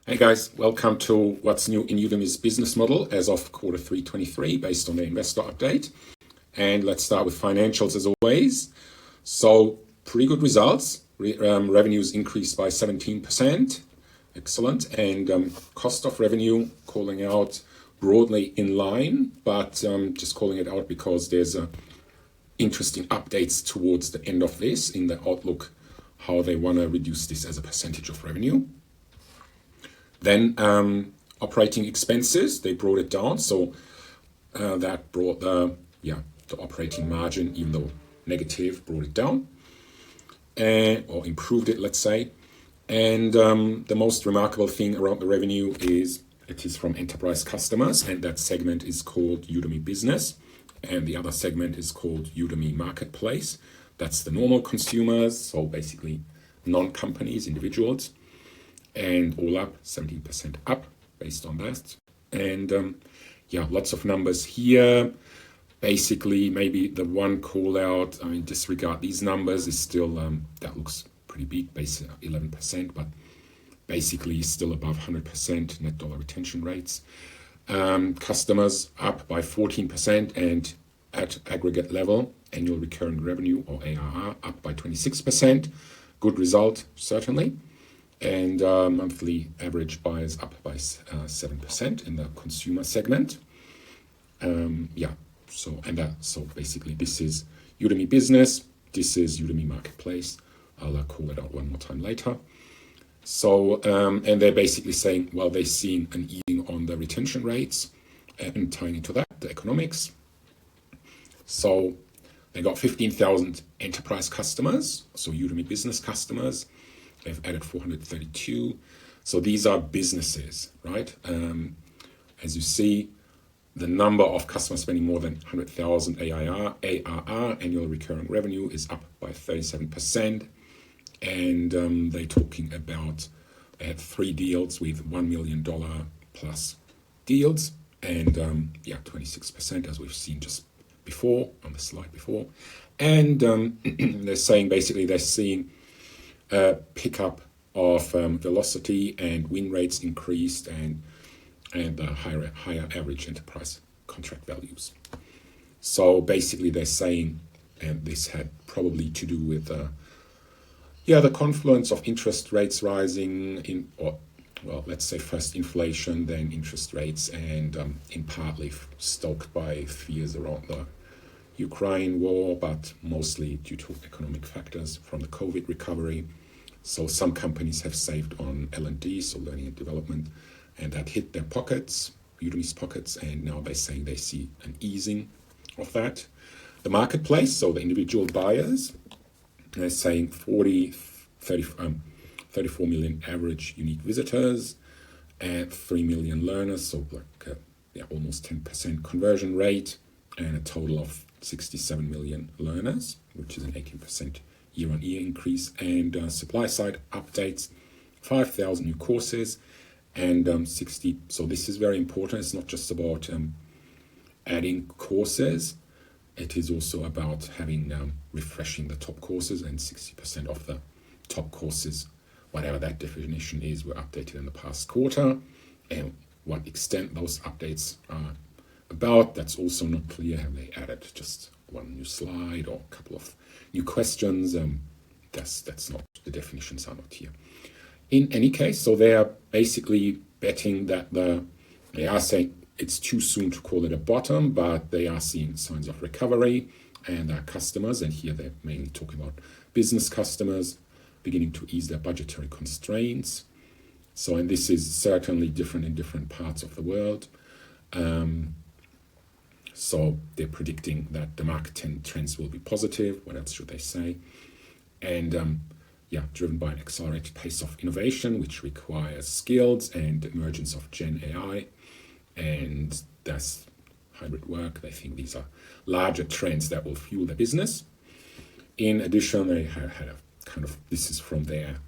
Hey guys, welcome to what's new in Udemy's business model as of quarter 3 23 based on the investor update. And let's start with financials as always. So pretty good results. Revenues increased by 17%. Excellent. And cost of revenue calling out broadly in line, but just calling it out because there's interesting updates towards the end of this in the outlook, how they want to reduce this as a percentage of revenue. Then operating expenses, they brought it down. So that brought the operating margin, even though negative, brought it down or improved it, let's say. And the most remarkable thing around the revenue is it is from enterprise customers, and that segment is called Udemy Business, and the other segment is called Udemy Marketplace. That's the normal consumers, so basically non-companies, individuals. And all up, 17% up based on that. And lots of numbers here. Basically, maybe the one call out, disregard these numbers, is still, that looks pretty big, basically 11%, but basically still above 100% net dollar retention rates. Customers up by 14%, and at aggregate level, annual recurring revenue or ARR up by 26%. Good result, certainly. And monthly average buyers up by 7% in the consumer segment. So basically this is Udemy Business, this is Udemy Marketplace. I'll call it out one more time later. So, and they're basically saying, well, they've seen an easing on the retention rates and tying into that, the economics. So they got 15,000 enterprise customers, so Udemy Business customers. They've added 432. So these are businesses, right? As you see, the number of customers spending more than 100,000 ARR, annual recurring revenue, is up by 37%. And they're talking about, they had 3 deals with $1 million plus deals. And 26%, as we've seen just before, on the slide before. And they're saying basically they're seeing pickup of velocity and win rates increased, and higher average enterprise contract values. So basically they're saying, and this had probably to do with the confluence of interest rates rising let's say first inflation, then interest rates, and in partly stoked by fears around the Ukraine war, but mostly due to economic factors from the COVID recovery. So some companies have saved on L&D, so learning and development, and that hit their pockets, Udemy's pockets, and now they're saying they see an easing of that. The marketplace, so the individual buyers, they're saying 34 million average unique visitors and 3 million learners, so almost 10% conversion rate, and a total of 67 million learners, which is an 18% year-on-year increase. And supply side updates, 5,000 new courses and 60. So this is very important. It's not just about adding courses. It is also about having refreshing the top courses, and 60% of the top courses, whatever that definition is, were updated in the past quarter. And what extent those updates are about, that's also not clear. Have they added just one new slide or a couple of new questions? That's not, the definitions are not here. In any case, so they are basically betting that they are saying it's too soon to call it a bottom, but they are seeing signs of recovery, and their customers, and here they're mainly talking about business customers, beginning to ease their budgetary constraints. So, and this is certainly different in different parts of the world. So they're predicting that the market trends will be positive. What else should they say? And driven by an accelerated pace of innovation, which requires skills and emergence of Gen AI, and that's hybrid work. They think these are larger trends that will fuel their business. In addition, they had a kind of, this is from their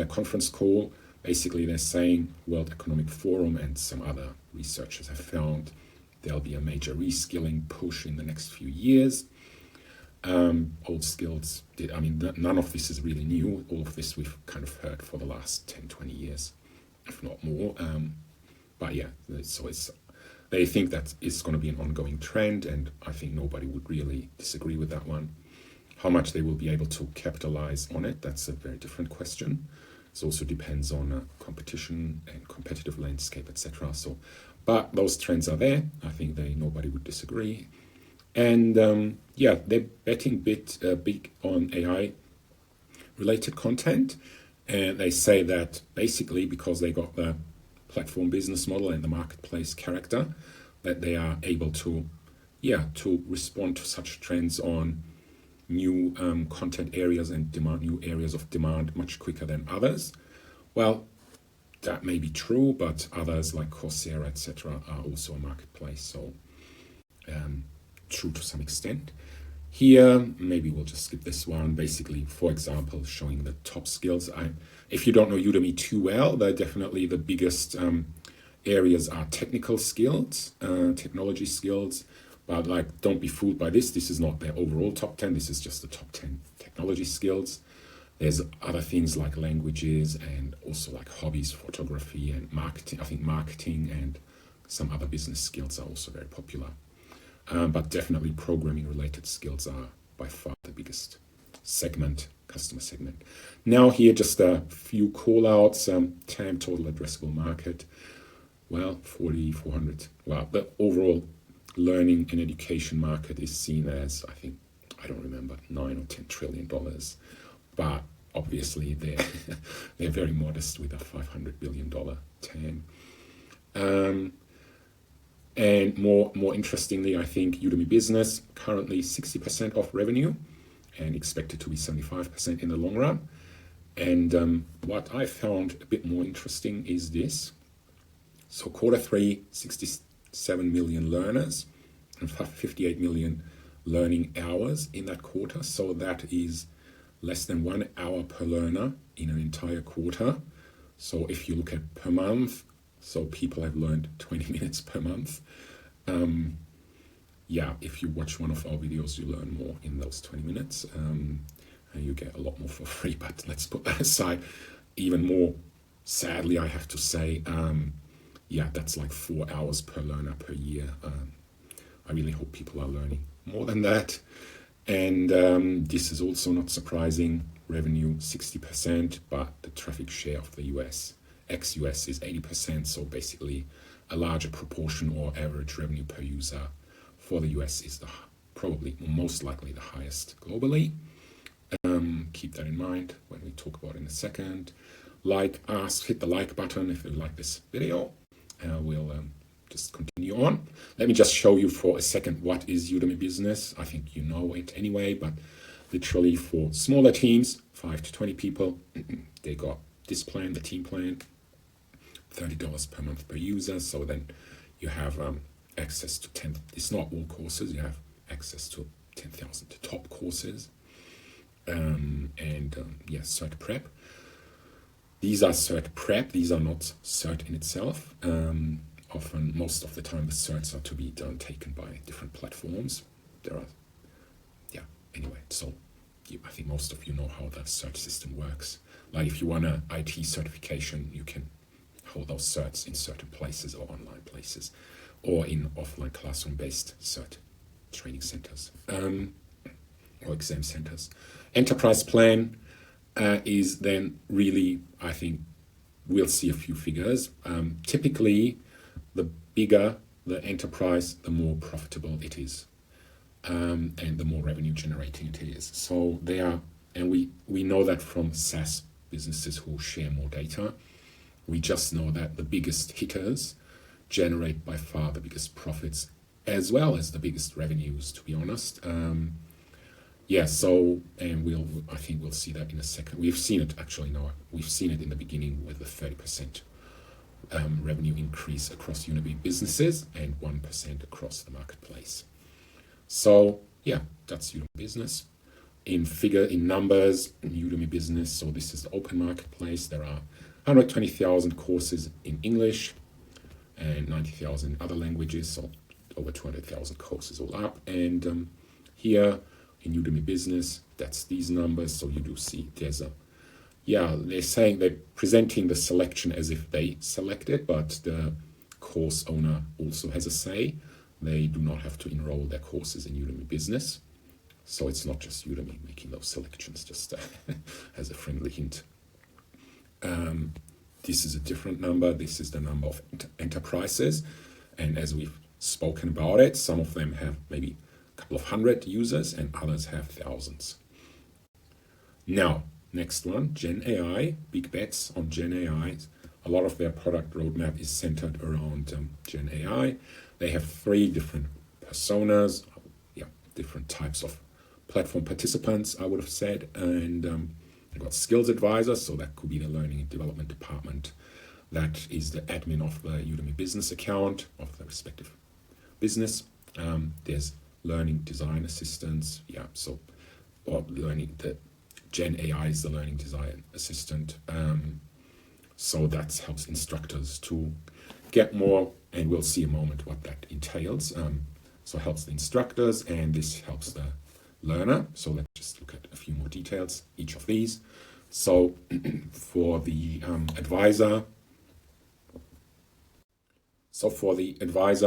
conference call. Basically, they're saying World Economic Forum and some other researchers have found there'll be a major reskilling push in the next few years. Old skills, I mean, none of this is really new. All of this we've kind of heard for the last 10, 20 years, if not more. But yeah, so they think that it's going to be an ongoing trend, and I think nobody would really disagree with that one. How much they will be able to capitalize on it, that's a very different question. It also depends on competition and competitive landscape, etc. So, but those trends are there. I think nobody would disagree. And yeah, they're betting big on AI related content, and they say that basically because they got the platform business model and the marketplace character, that they are able to respond to such trends on new content areas and new areas of demand much quicker than others. Well, that may be true, but others like Coursera, etc., are also a marketplace, so true to some extent. Here, maybe we'll just skip this one. Basically, for example, showing the top skills. If you don't know Udemy too well, they're definitely the biggest areas are technical skills, technology skills. But like, don't be fooled by this. This is not their overall top 10. This is just the top 10 technology skills. There's other things like languages and also like hobbies, photography and marketing. I think marketing and some other business skills are also very popular. But definitely programming related skills are by far the biggest customer segment. Now here, just a few call outs. TAM, total addressable market. Well, 400. Well, the overall learning and education market is seen as, I think, I don't remember, $9 or $10 trillion. But obviously they're very modest with a $500 billion TAM. And more interestingly, I think Udemy Business, currently 60% of revenue and expected to be 75% in the long run. And what I found a bit more interesting is this. So Q3, 67 million learners and 58 million learning hours in that quarter. So that is less than 1 hour per learner in an entire quarter. So if you look at per month, so people have learned 20 minutes per month. Yeah, if you watch one of our videos, you learn more in those 20 minutes. And you get a lot more for free, but let's put that aside. Even more sadly, I have to say, yeah, that's like 4 hours per learner per year. I really hope people are learning more than that. And this is also not surprising. Revenue 60%, but the traffic share of the US, ex-US is 80%. So basically a larger proportion or average revenue per user for the US is probably most likely the highest globally. Keep that in mind when we talk about it in a second. Hit the like button if you like this video. We'll just continue on. Let me just show you for a second what is Udemy Business. I think you know it anyway, but literally for smaller teams, 5 to 20 people, they got this plan, the team plan, $30 per month per user. So then you have access to 10, it's not all courses, you have access to 10,000 top courses. Yeah, cert prep. These are cert prep, these are not cert in itself. Often, most of the time, the certs are to be taken by different platforms. Anyway, so I think most of you know how the cert system works. Like if you want an IT certification, you can hold those certs in certain places or online places, or in offline classroom-based cert training centers or exam centers. Enterprise plan is then really, I think, we'll see a few figures. Typically, the bigger the enterprise, the more profitable it is, and the more revenue generating it is. So they are, and we know that from SaaS businesses who share more data. We just know that the biggest hitters generate by far the biggest profits as well as the biggest revenues, to be honest. Yeah, so, and I think we'll see that in a second. We've seen it actually, no, we've seen it in the beginning with the 30% revenue increase across Udemy businesses and 1% across the marketplace. So yeah, that's Udemy Business. In numbers, in Udemy Business, so this is the open marketplace. There are 120,000 courses in English and 90,000 other languages, so over 200,000 courses all up. And here in Udemy Business, that's these numbers. So you do see there's a, yeah, they're presenting the selection as if they selected, but the course owner also has a say. They do not have to enroll their courses in Udemy Business. So it's not just Udemy making those selections, just as a friendly hint. This is a different number. This is the number of enterprises. And as we've spoken about it, some of them have maybe a couple of hundred users and others have thousands. Now, next one, Gen AI, big bets on Gen AI. A lot of their product roadmap is centered around Gen AI. They have 3 different personas, different types of platform participants, I would have said. And they've got skills advisors, so that could be the learning and development department. That is the admin of the Udemy business account of the respective business. There's learning design assistants, or learning, the Gen AI is the learning design assistant. So that helps instructors to get more, and we'll see in a moment what that entails. So it helps the instructors, and this helps the learner. So let's just look at a few more details, each of these. So for the advisor,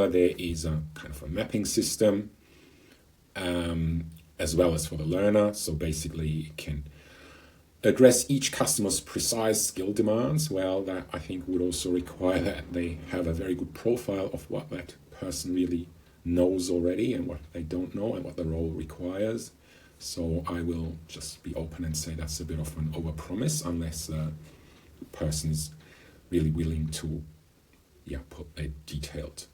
there is a kind of a mapping system, as well as for the learner. So basically it can address each customer's precise skill demands. Well, that I think would also require that they have a very good profile of what that person really knows already and what they don't know and what the role requires. So I will just be open and say that's a bit of an overpromise unless the person is really willing to put a detailed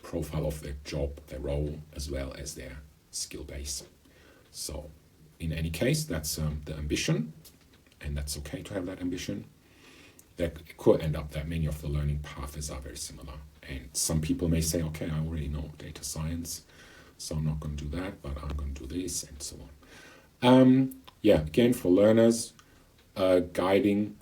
profile of their job, their role, as well as their skill base. So in any case, that's the ambition, and that's okay to have that ambition. That could end up that many of the learning paths are very similar. And some people may say, okay, I already know data science, so I'm not going to do that, but I'm going to do this, and so on. Again, for learners, guiding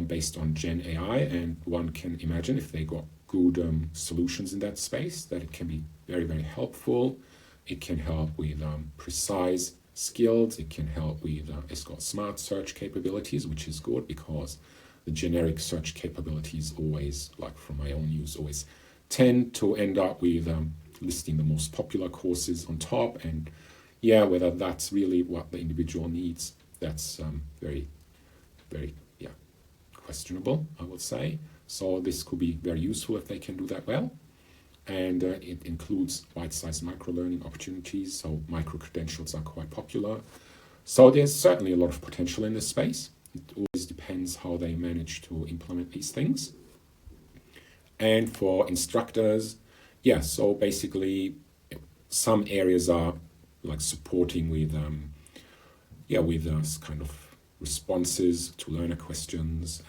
based on Gen AI, and one can imagine if they got good solutions in that space, that it can be very, very helpful. It can help with precise skills. It can help with, it's got smart search capabilities, which is good because the generic search capabilities always, like from my own use, always tend to end up with listing the most popular courses on top. And whether that's really what the individual needs, that's very, very, questionable, I would say. So this could be very useful if they can do that well. And it includes bite-sized micro-learning opportunities. So micro-credentials are quite popular. So there's certainly a lot of potential in this space. It always depends how they manage to implement these things. And for instructors, so basically some areas are like supporting with kind of responses to learner questions.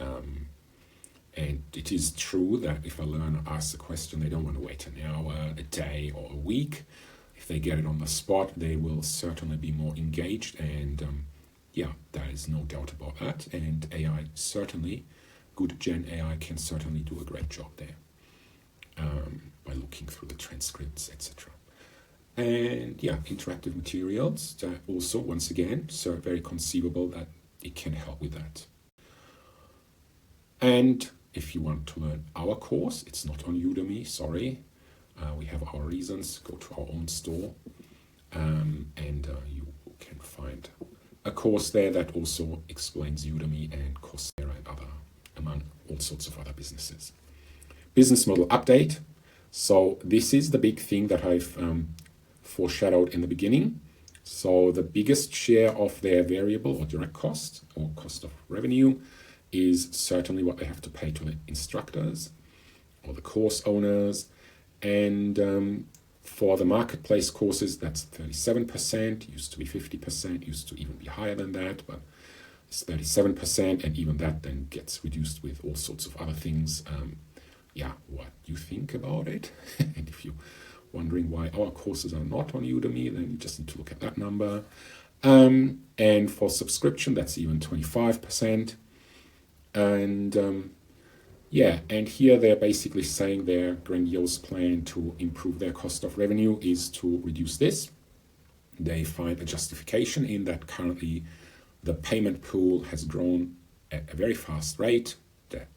And it is true that if a learner asks a question, they don't want to wait an hour, a day, or a week. If they get it on the spot, they will certainly be more engaged. And there is no doubt about that. And AI certainly, good Gen AI can certainly do a great job there by looking through the transcripts, etc. And interactive materials, that also, once again, so very conceivable that it can help with that. And if you want to learn our course, it's not on Udemy, sorry. We have our reasons. Go to our own store and you can find a course there that also explains Udemy and Coursera and among all sorts of other businesses. Business model update. So this is the big thing that I've foreshadowed in the beginning. So the biggest share of their variable or direct cost or cost of revenue is certainly what they have to pay to the instructors or the course owners. And for the marketplace courses, that's 37%, used to be 50%, used to even be higher than that, but it's 37%, and even that then gets reduced with all sorts of other things. What you think about it. And if you're wondering why our courses are not on Udemy, then you just need to look at that number. And for subscription, that's even 25%. And and here they're basically saying their grandiose plan to improve their cost of revenue is to reduce this. they find a justification in that currently the payment pool has grown at a very fast rate. That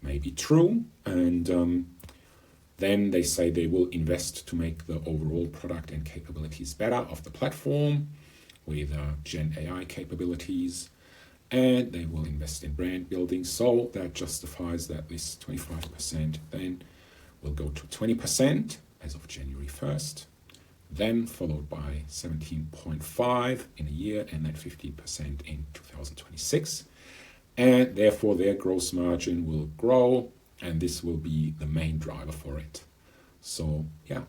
may be true, and then they say they will invest to make the overall product and capabilities better of the platform with Gen AI capabilities, and they will invest in brand building. So that justifies that this 25% then will go to 20% as of January 1st, then followed by 17.5% in a year, and then 15% in 2026. And therefore their gross margin will grow, and this will be the main driver for it. So yeah,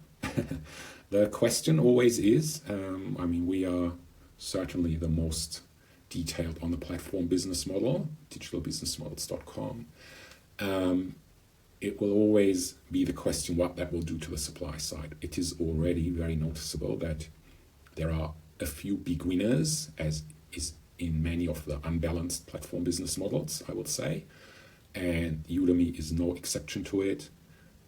the question always is, we are certainly the most detailed on the platform business model, digitalbusinessmodels.com. It will always be the question what that will do to the supply side. It is already very noticeable that there are a few big winners, as is in many of the unbalanced platform business models, I would say. And Udemy is no exception to it.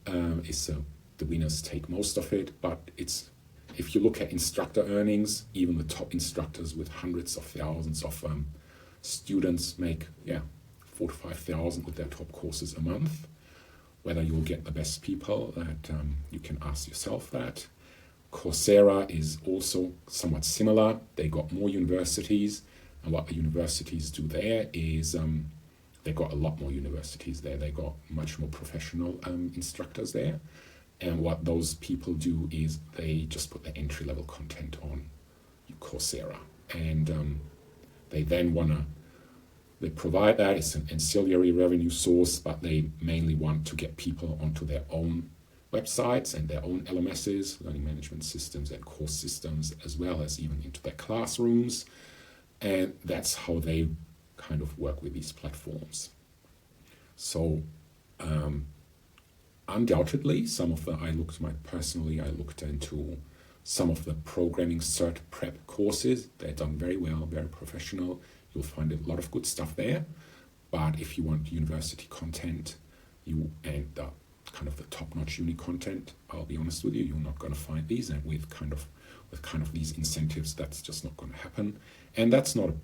The winners take most of it, but if you look at instructor earnings, even the top instructors with hundreds of thousands of students make 4,000 to 5,000 with their top courses a month. Whether you'll get the best people, that you can ask yourself that. Coursera is also somewhat similar. They got more universities, and what the universities do there is they got a lot more universities there. They got much more professional instructors there. And what those people do is they just put the entry-level content on Coursera. And they then they provide that. It's an ancillary revenue source, but they mainly want to get people onto their own websites and their own LMSs, learning management systems and course systems, as well as even into their classrooms. And that's how they kind of work with these platforms. So undoubtedly, I looked into some of the programming cert prep courses. They're done very well, very professional. You'll find a lot of good stuff there. But if you want university content, and kind of the top-notch uni content, I'll be honest with you, you're not going to find these. And with kind of these incentives, that's just not going to happen. And that's not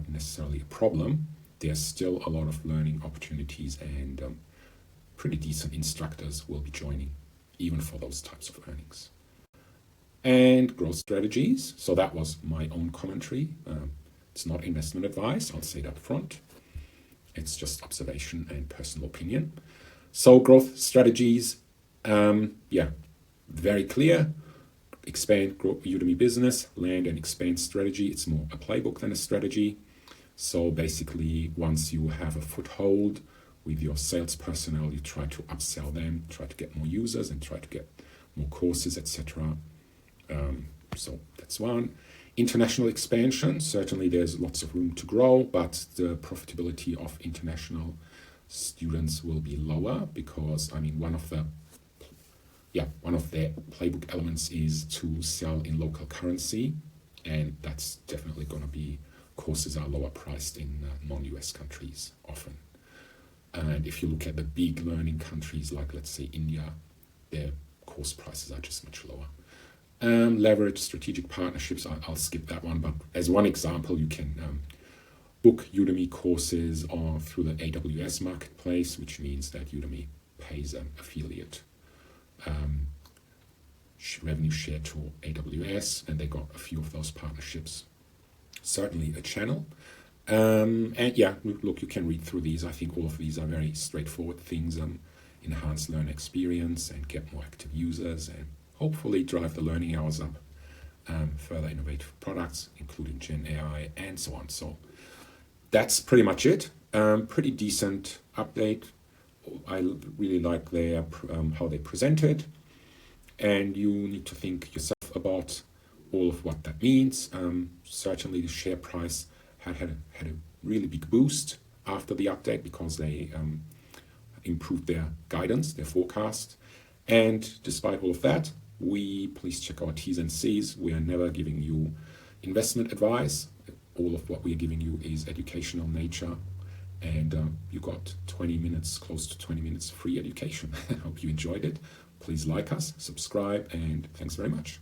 necessarily a problem. There's still a lot of learning opportunities, and pretty decent instructors will be joining, even for those types of earnings. And growth strategies. So that was my own commentary. It's not investment advice, I'll say that up front. It's just observation and personal opinion. So growth strategies, very clear. Expand, grow Udemy business, land and expand strategy. It's more a playbook than a strategy. So basically, once you have a foothold with your sales personnel, you try to upsell them, try to get more users and try to get more courses, etc. So that's one. International expansion, certainly there's lots of room to grow, but the profitability of international students will be lower because, one of their playbook elements is to sell in local currency, and that's definitely going to be, courses are lower priced in non-US countries often. And if you look at the big learning countries like, let's say, India, their course prices are just much lower. Leverage strategic partnerships, I'll skip that one, but as one example, you can book Udemy courses through the AWS marketplace, which means that Udemy pays an affiliate revenue share to AWS, and they got a few of those partnerships. Certainly a channel. Look, you can read through these. I think all of these are very straightforward things. Enhance learner experience and get more active users, and hopefully drive the learning hours up. Further innovative products, including Gen AI and so on. So that's pretty much it. Pretty decent update. I really like their how they present it, and you need to think yourself about all of what that means. Certainly the share price had a really big boost after the update because they improved their guidance, their forecast. And despite all of that, please check our T's and C's. We are never giving you investment advice. All of what we are giving you is educational nature. And you got close to 20 minutes free education. I hope you enjoyed it. Please like us, subscribe, and thanks very much.